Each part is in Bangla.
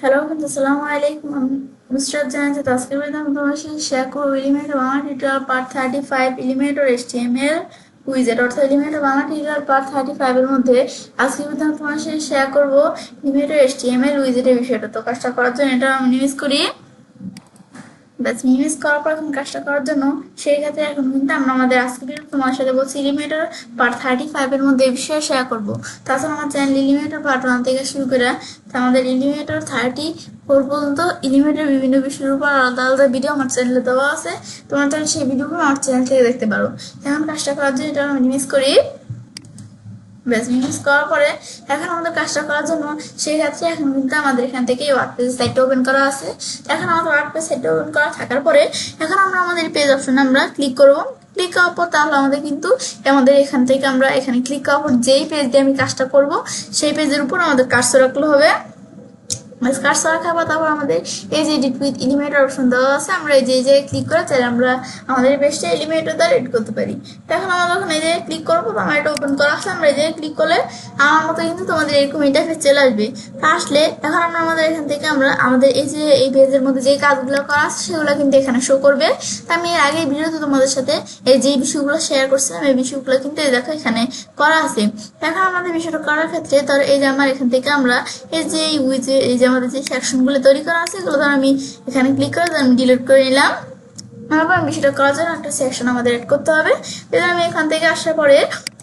হ্যালো বন্ধু, আসসালামু আলাইকুম। আমি নুসরাত জানাচ্ছি। তো আজকের ভিডিওতে আমি তোমার সাথে শেয়ার করবো Elementor Bangla tutorial part 35 Elementor HTML উইজেট, অর্থাৎ এলিমেন্টর বাংলা টিউটোরিয়াল পার্ট 35 এর মধ্যে আজকের ভিডিওতে আমি তোমার সাথে শেয়ার করবো এলিমেন্টর HTML উইজেটের বিষয়টা। তো কাজটা করার জন্য এটা আমি ইউজ করি। ব্যাস মিনিমাইজ করার পর এখন কাজটা করার জন্য সেই ক্ষেত্রে এখন কিন্তু আমরা আমাদের আজকে ভিডিও তোমার সাথে বলছি এলিমেন্টর পার্ট 35 এর মধ্যে এই বিষয়ে শেয়ার করবো। তাছাড়া আমার চ্যানেল এলিমেন্টর পার্ট 1 থেকে শুরু করে আমাদের এলিমেন্টর 34 পর্যন্ত এলিমেন্টের বিভিন্ন বিষয়ের উপর আলাদা আলাদা ভিডিও আমার চ্যানেলে দেওয়া আছে। তোমার চাইলে সেই ভিডিওগুলো আমার চ্যানেল থেকে দেখতে পারো। এখন কাজটা করার জন্য এটা মিনিমাইজ করি। ব্যাস মিনিমাইজ করার পরে এখন আমাদের কাজটা করার জন্য সেই ক্ষেত্রে এখন কিন্তু আমাদের এখান থেকে ওয়ার্ডপ্রেস সাইটটা ওপেন করা আছে। এখন আমাদের ওয়ার্ডপ্রেস সাইটটা ওপেন করা থাকার পরে এখন আমরা আমাদের পেজ অপশনে আমরা ক্লিক করবো। ক্লিক করার পর তাহলে আমাদের কিন্তু আমাদের এখান থেকে আমরা এখানে ক্লিক করার পর যেই পেজ দিয়ে আমি কাজটা করব সেই পেজের উপর আমাদের কার্সর রাখলে হবে। কার্সর রাখার পর তারপর আমাদের এই যে এডিট উইথ এলিমেন্টর অপশন দেওয়া আছে, আমরা এই যে ক্লিক করে চাইলে আমরা আমাদের পেজটা এলিমেন্টর দ্বারা এডিট করতে পারি। তো এখন আমরা যখন এই যে ক্লিক করবো আমার এটা ওপেন করা আছে, আমরা এই যে ক্লিক করলে আমার মতো কিন্তু তোমাদের এরকম ইন্টারফেস চলে আসবে। আসলে এখন আমরা আমাদের এখান থেকে আমরা আমাদের এই যে এই পেজের মধ্যে যে কাজগুলো করা আছে সেগুলো কিন্তু এখানে শো করবে। তো আমি এর আগে ভিডিওতে তোমাদের সাথে এই যে বিষয়গুলো শেয়ার করছিলাম, এই বিষয়গুলো কিন্তু এই দেখো এখানে করা আছে। এখন আমাদের বিষয়টা করার ক্ষেত্রে ধর এই যে আমার এখান থেকে আমরা এই যে এই যে আমাদের যে সেকশনগুলো তৈরি করা আছে এগুলো ধর আমি এখানে ক্লিক করে আমি ডিলিট করে নিলাম। তারপর আমি সেটা করার জন্য একটা সেকশন আমাদের অ্যাড করতে হবে। আমি এখান থেকে আসার পরে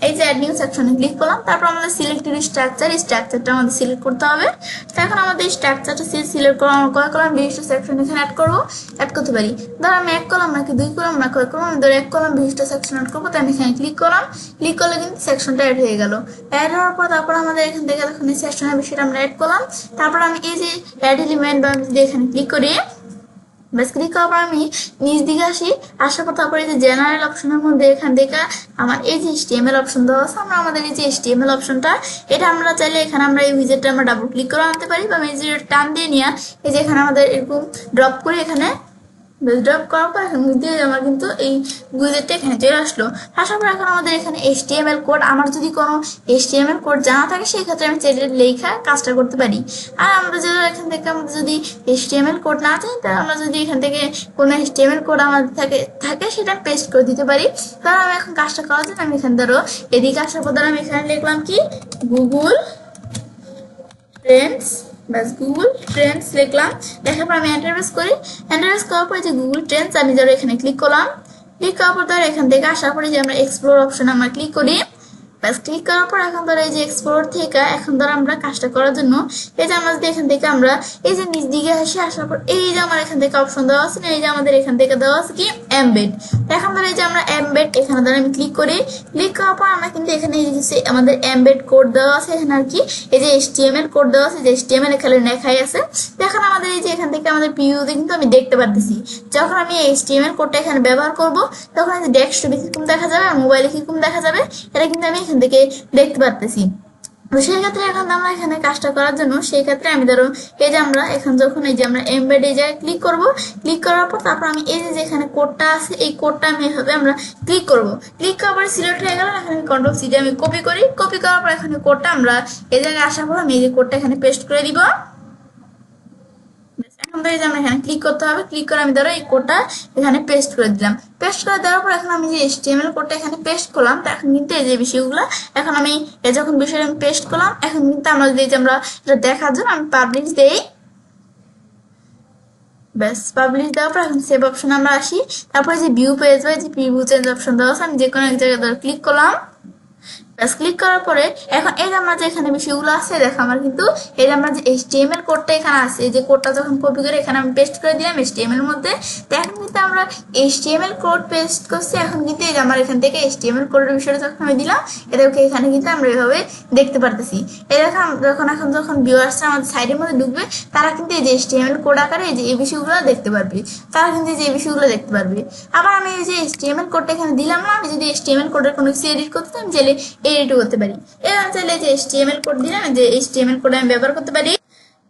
এই যে অ্যাড নিউ সেকশনে ক্লিক করলাম। তারপর আমাদের সিলেক্টেড স্ট্রাকচারটা আমাদের সিলেক্ট করতে হবে। তো এখন আমাদের স্ট্রাকচারটা সিলেক্ট করা কয় কলাম বিশিষ্ট সেকশন এখানে অ্যাড করতে পারি। ধর আমি 1 কলাম নাকি 2 কলাম না কয় কলাম, আমি ধর 1 কলাম বিশিষ্ট সেকশন অ্যাড করবো। তো আমি এখানে ক্লিক করলাম। ক্লিক করলে কিন্তু সেকশনটা অ্যাড হয়ে গেল। অ্যাড হওয়ার পর তারপর আমাদের এখান থেকে দেখুন এই সেকশনের বিষয়টা আমরা অ্যাড করলাম। তারপর আমি এই যে অ্যাড এলিমেন্ট আমি যদি এখানে ক্লিক করি, ব্যাস ক্লিক করার পর আমি নিচ দিকে আসার পর তারপরে যে জেনারেল অপশনের মধ্যে এখান থেকে আমার এই যে HTML অপশন দেওয়া আছে, আমরা আমাদের এই যে HTML অপশনটা এটা আমরা চাইলে এখানে আমরা এই উইজেটটা আমরা ডাবল ক্লিক করে আনতে পারি, বা আমি এই যে টান দিয়ে নিয়ে এই যে এখানে আমাদের এরকম ড্রপ করে এখানে ড্রপ করার পর এখন দিয়ে আমার কিন্তু এই উইজেটটা এখানে চলে আসলো। আসার পর এখন আমাদের এখানে HTML কোড, আমার যদি কোনো HTML কোড জানা থাকে সেই ক্ষেত্রে আমি চাইলে লেখা কাজটা করতে পারি। আর আমরা যদি এখান থেকে আমাদের যদি HTML কোড না চাই তাহলে আমরা যদি এখান থেকে কোনো HTML কোড আমাদের থাকে সেটা পেস্ট করে দিতে পারি। তাহলে আমি এখন কাজটা করার জন্য আমি এখানে ধরো এদিকে আসার পর আমি এখানে লিখলাম কি গুগল ট্রেন্ডস, ব্যাস গুগল ট্রেন্ডস লিখলাম। দেখার পর আমি এন্টারপ্রেস করি। এন্টারপ্রেস করার পরে যে গুগল ট্রেন্ডস আমি ধরো এখানে ক্লিক করলাম। ক্লিক করার পর ধরো এখান থেকে আসার পরে যে আমরা এক্সপ্লোর অপশন আমরা ক্লিক করি। ব্যাস ক্লিক করার পর এখন ধরো এই যে এক্সপ্লোর থেকে এখন ধরো আমরা কাজটা করার জন্য এই যে আমরা যদি এখান থেকে আমরা এই যে নিচ দিকে আসার পর এই যে আমার এখান থেকে অপশন দেওয়া আছে, এই যে আমাদের এখান থেকে দেওয়া আছে কি এমবেড। এখন ধরো এই যে আমরা এমবেড এখানে ধরো আমি ক্লিক করি। ক্লিক করার পর আমরা কিন্তু এখানে এই যে আমাদের এমবেড কোড দেওয়া আছে এখানে আর কি এই যে HTML কোড দেওয়া আছে, যে HTML এখানে লেখাই আছে। এখন আমাদের এই যে এখান থেকে আমাদের পিউতে কিন্তু আমি দেখতে পারতেছি যখন আমি এই HTML কোডটা এখানে ব্যবহার করব তখন এই যে ডেস্কটপে কিরকম দেখা যাবে আর মোবাইলে কিরকম দেখা যাবে এটা কিন্তু আমি এখান থেকে দেখতে পারতেছি। তো সেই ক্ষেত্রে এখন আমরা এখানে কাজটা করার জন্য সেই ক্ষেত্রে আমি ধরো এই যে আমরা এখন যখন এই যে আমরা এমবেড এই জায়গায় ক্লিক করব, ক্লিক করার পর তারপর আমি এই যে এখানে কোডটা আছে এই কোডটা আমি এভাবে আমরা ক্লিক করব। ক্লিক করার পর সিলেক্ট হয়ে গেল। এখানে কন্ট্রোল সি দিয়ে আমি কপি করি। কপি করার পর এখানে কোডটা আমরা এই জায়গায় আসার পর আমি এই যে কোডটা এখানে পেস্ট করে দিব। আমরা এখানে ক্লিক করতে হবে। ক্লিক করে আমি ধরো এই কোডটা এখানে পেস্ট করে দিলাম। পেস্ট করে দেওয়ার পর এখন আমি যে HTML কোডটা এখানে পেস্ট করলাম, তো এখন কিন্তু এই যে বিষয়গুলো এখন আমি যখন বিষয়টা আমি পেস্ট করলাম এখন কিন্তু আমরা যদি আমরা এটা দেখার জন্য আমি পাবলিশ দেই। ব্যাস পাবলিশ দেওয়ার পর এখন সেভ অপশন আমরা আসি। তারপরে যে ভিউ পেজ বা যে প্রিভিউ চেঞ্জ অপশন দেওয়া আছে আমি যে কোনো এক জায়গায় ধরো ক্লিক করলাম। ব্যাস ক্লিক করার পরে এখন এই যে আমরা যে এখানে বিষয়গুলো আছে দেখো আমার কিন্তু এই যে আমরা যে HTML কোডটা এখানে আছে, এই যে কোডটা যখন কপি করে এখানে আমি পেস্ট করে দিলাম HTML এর মধ্যে, তো এখন কিন্তু আমরা HTML কোড পেস্ট করছি। এখন কিন্তু এই যে আমার এখান থেকে HTML কোডের বিষয়টা যখন আমি দিলাম এদেরকে এখানে কিন্তু আমরা এভাবে দেখতে পারতেছি। এই দেখুন যখন ভিউয়ার্সরা আমাদের সাইডের মধ্যে ঢুকবে তারা কিন্তু এই যে HTML কোড আকারে এই যে এই বিষয়গুলো দেখতে পারবে, তারা কিন্তু এই যে এই বিষয়গুলো দেখতে পারবে। আবার আমি এই যে HTML কোডটা এখানে দিলাম না, আমি যদি HTML কোডের কোনো কিছু এডিট করতে আমি চাইলে এডিটও করতে পারি। এবার চাইলে যে HTML কোড দিলাম যে HTML কোড আমি ব্যবহার করতে পারি।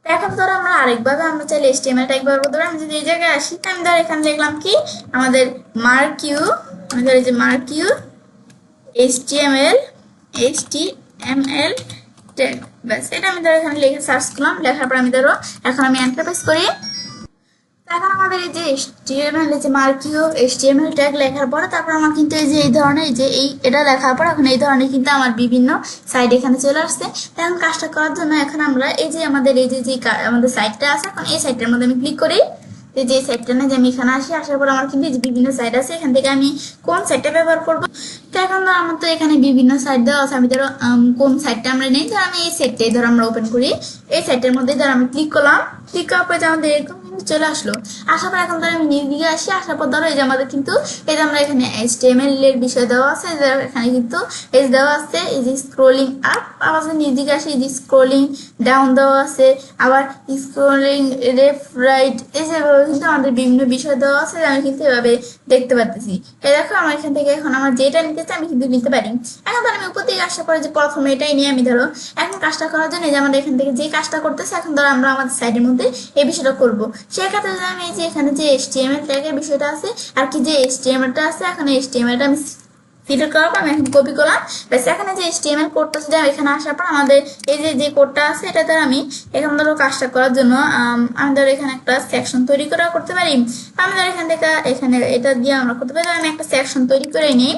এখন ধরো আমরা আরেকভাবে আমরা চাইলে HTML টাইপ ব্যবহার করতে পারি। আমি যদি এই জায়গায় আসি আমি ধরো এখানে লিখলাম কি আমাদের মার্কিউ, আমি ধরো এই যে মার্কিউ HTML ট্যাগ, ব্যাস এটা আমি ধরো এখানে লিখে সার্চ করলাম, লেখার পর আমি ধরো এখন আমি এন্টার প্রেস করি। এখন আমাদের এই যে HTML যে মার্কিও HTML ট্যাগ লেখার পরে তারপর আমার কিন্তু এই যে এই ধরনের যে এটা লেখার পর এখন এই ধরনের কিন্তু আমার বিভিন্ন সাইট এখানে চলে আসছে। এখন কাজটা করার জন্য এখন আমরা এই যে আমাদের এই যে আমাদের সাইটটা আছে, এখন এই সাইটটার মধ্যে আমি ক্লিক করি। যে সাইটটা না যে আমি এখানে আসি, আসার পর আমার কিন্তু বিভিন্ন সাইট আছে, এখান থেকে আমি কোন সাইটটা ব্যবহার করবো। তো এখন ধরো আমার তো এখানে বিভিন্ন সাইট দেওয়া আছে, আমি ধরো কোন সাইটটা আমরা নেই, ধরো আমি এই সাইটটাই ধরো আমরা ওপেন করি। এই সাইটটার মধ্যে ধরো আমি ক্লিক করলাম, ক্লিক করার পরে আমাদের এরকম চলে আসলো। আসার পর এখন ধরো আমি নিচ দিকে আসি, আসার পর ধরো এই যে আমাদের কিন্তু এই যে আমরা এখানে HTML এর বিষয় দেওয়া আছে, এখানে কিন্তু এজ দেওয়া আছে, এই যে স্ক্রোলিং আপ, আবার নিচ দিকে আসি এই যে স্ক্রোলিং ডাউন দেওয়া আছে, আবার স্ক্রোলিং লেফট রাইট, এই যে কিন্তু আমাদের বিভিন্ন বিষয় দেওয়া আছে, আমি কিন্তু এভাবে দেখতে পারতেছি। এই দেখো আমার এখান থেকে এখন আমার যেটা নিতে চাই আমি কিন্তু নিতে পারি। এখন ধরো আমি উপর দিকে আসার পরে যে প্রথমে এটাই নিয়ে আমি ধরো এখন কাজটা করার জন্য যে আমাদের এখান থেকে যে কাজটা করতেছে, এখন ধরো আমরা আমাদের সাইডের মধ্যে এই বিষয়টা করবো। সেক্ষেত্রে আমি এই যে এখানে যে HTML ট্যাগের বিষয়টা আছে আর কি যে HTML-টা আছে, এখন HTML-টা আমি সিলেক্ট করার পর আমি এখন কপি করলাম। ব্যাস এখানে যে HTML কোডটা আছে, এখানে আসার পর আমাদের এই যে কোডটা আছে এটা ধরো আমি এখন ধরো কাজটা করার জন্য আমি ধরো এখানে একটা সেকশন তৈরি করে করতে পারি। আমি ধরো এখান থেকে এখানে এটা দিয়ে আমরা করতে পারি, আমি একটা সেকশন তৈরি করে নিই।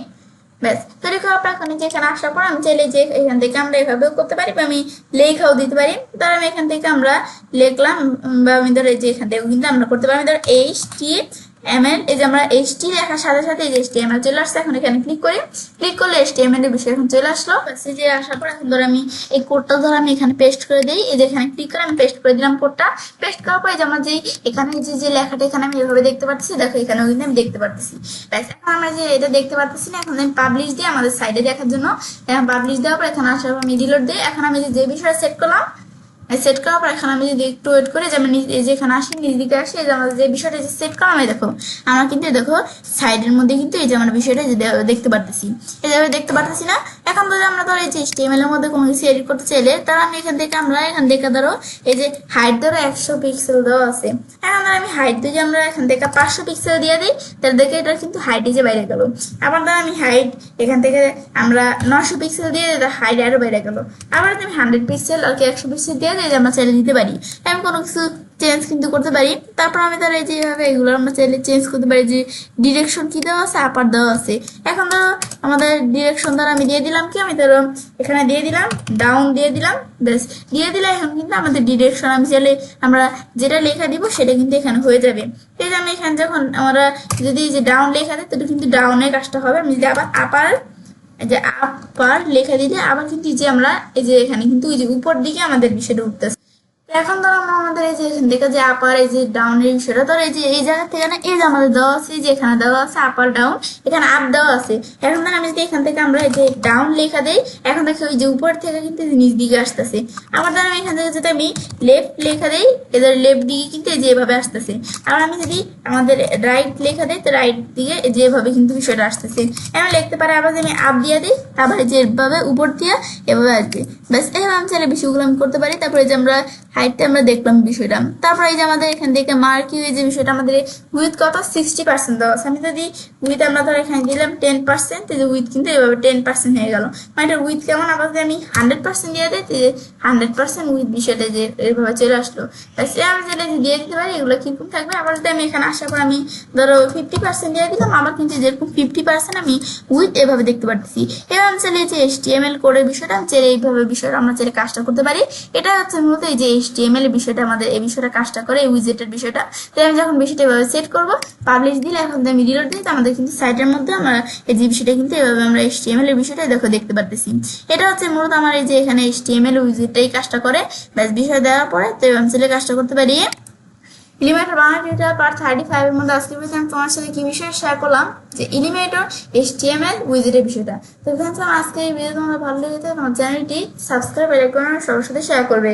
ব্যাস তৈরি করার পর এখন এখানে আসার পর আমি চাইলে যে এখান থেকে আমরা এভাবেও করতে পারি বা আমি লেখাও দিতে পারি। ধর আমি এখান থেকে আমরা লিখলাম বা আমি ধরো এই যে এখান থেকে কিন্তু আমরা করতে পারি। আমি ধরো HTML, এই যে আমরা HT লেখার সাথে সাথে এই যে HTML চলে আসছে, এখন এখানে ক্লিক করি, ক্লিক করলে HTML এর বিষয় এখন চলে আসলো। এই যে আসার পর এখন ধরো আমি এই কোডটা ধরো আমি এখানে পেস্ট করে দিই, এই যে এখানে ক্লিক করে আমি পেস্ট করে দিলাম কোডটা। পেস্ট করার পরে যে আমার যে এখানে যে লেখাটা এখানে আমি এভাবে দেখতে পাচ্ছি, দেখো এখানেও কিন্তু আমি দেখতে পাচ্ছি। ব্যাস এখন আমরা যে এটা দেখতে পাচ্ছি না, এখন আমি পাবলিশ দিই আমাদের সাইডে দেখার জন্য। এখন পাবলিশ দেওয়ার পর এখানে আসার পর আমি রিলোড দিই। এখন আমি যে বিষয়টা সেট করলাম, সেট করার পর এখন আমি যদি একটু ওয়েট করি, যে আমি যেখানে আসি নিজ দিকে আসি, এই যে আমাদের যে বিষয়টা যে সেট করা, আমি দেখো আমরা কিন্তু দেখো সাইডের মধ্যে কিন্তু এই যে আমরা বিষয়টা যে দেখতে পারতেছি, এই যে দেখতে পারতেছি না। এখন ধরো আমরা ধরো এই যে HTML এর মধ্যে কোনো কিছু এডিট করতে চাইলে তার আমি এখান থেকে ধরো এই যে হাইট ধরো 100 পিক্সেল দেওয়া আছে, এখন ধরো আমি হাইট দিয়ে আমরা এখান থেকে 500 পিক্সেল দিয়ে দিই, তার দেখে এটা কিন্তু হাইটে যে বাইরে গেল। আবার ধরো আমি হাইট এখান থেকে আমরা 900 পিক্সেল দিয়ে হাইট আরো বাইরে গেল। আবার আমি 100 পিক্সেল আর কি 100 পিক্সেল দিয়ে আমরা চাইলে দিতে পারি, আমি কোনো কিছু চেঞ্জ কিন্তু করতে পারি। তারপর আমি ধরো এই যেভাবে এগুলো আমরা চাইলে চেঞ্জ করতে পারি, যে ডিরেকশন কি দেওয়া আছে, আপার দেওয়া আছে। এখন ধরো আমাদের ডিরেকশন ধরো আমি দিয়ে দিলাম কি, আমি ধরো এখানে দিয়ে দিলাম ডাউন দিয়ে দিলাম, বেশ দিয়ে দিলে এখন কিন্তু আমাদের ডিরেকশন আমি চাইলে আমরা যেটা লেখা দিব সেটা কিন্তু এখানে হয়ে যাবে। এই যে আমি এখানে যখন আমরা যদি যে ডাউন লেখা দিই তাহলে কিন্তু ডাউনের কাজটা হবে। আমি যদি আবার আপার যে আপার লেখা দিলে আবার কিন্তু যে আমরা এই যে এখানে কিন্তু ওই যে উপর দিকে আমাদের বিষয়টা উঠতেছে। এখন ধরো আমরা আমাদের এই যে এখান থেকে যে আপার এই যে ডাউনের বিষয়টা ধরো এই যে এই জায়গা থেকে না এই যে আমাদের দেওয়া আছে, যে এখানে দেওয়া আছে আপার ডাউন, এখানে আপ দেওয়া আছে। এখন ধরো আমি যদি এখান থেকে আমরা এই যে ডাউন লেখা দেই, এখন দেখো ওই যে উপর থেকে কিন্তু নিচ দিকে আসতেছে। আবার ধরো আমি এখান থেকে যদি আমি লেফট লেখা দেই, এদের লেফট দিকে কিন্তু এই যে এভাবে আসতেছে। আবার আমি যদি আমাদের রাইট লেখা দেই তো রাইট দিকে যেভাবে কিন্তু বিষয়টা আসতেছে। এমন লিখতে পারে। আবার যদি আমি আপ দিয়ে দিই আবার যেভাবে উপর দিয়ে এভাবে আসবে। ব্যাস এইভাবে আমি চাইলে বিষয়গুলো আমি করতে পারি। তারপরে যে আমরা হাইটটা আমরা দেখলাম বিষয়টা, তারপর এই যে আমাদের এখান থেকে মার্কিং এই যে বিষয়টা আমাদের উইথ কত 60% দেওয়া আছে। আমি যদি উইথ আমরা ধরো এখানে দিলাম 10%, এই যে উইথ কিন্তু এভাবে 10% হয়ে গেল। মানে এটা উইথ কেমন, আবার যদি আমি 100% দিয়ে দিই 100% উইথ বিষয়টা যে এভাবে চলে আসলো। সে আমি যেটা দিয়ে দিতে পারি এগুলো কিরকম থাকবে। আবার যদি আমি এখানে আসার পর আমি ধরো 50% দিয়ে দিলাম, আমার কিন্তু যেরকম 50% আমি উইথ এভাবে দেখতে পাচ্ছি। এবার আমি চাইলে যে HTML কোডের বিষয়টা আমি চাইলে এইভাবে বিষয়টা আমরা চাইলে কাজটা করতে পারি। এটা হচ্ছে মূলত এই যে HTML এর বিষয়টা আমাদের এই বিষয়টা কাজটা করে, এই উইজেটের বিষয়টা। তো আমি যখন বিষয়টা এভাবে সেট করবো, পাবলিশ দিলে এখন আমি রিলোড দিই, তো আমাদের কিন্তু সাইটের মধ্যে আমরা এই যে বিষয়টা কিন্তু এভাবে আমরা HTML এর বিষয়টা দেখো দেখতে পারতেছি। এটা হচ্ছে মূলত আমার এই যে এখানে HTML উইজেটটাই কাজটা করে। ব্যাস বিষয় দেওয়ার পরে তো আমি চাইলে কাজটা করতে পারি। এলিমেন্টর বাংলা টিউটোরিয়াল পার্ট 35 এর মধ্যে আজকে আমি তোমার সাথে কি বিষয়ে শেয়ার করলাম, যে এলিমেন্টর HTML উইজেটের বিষয়টা। তো ফ্রেন্ডস, আজকে এই ভিডিও তোমার ভালো লেগেছে তোমার চ্যানেলটি সাবস্ক্রাইব করে সবার সাথে শেয়ার করবে।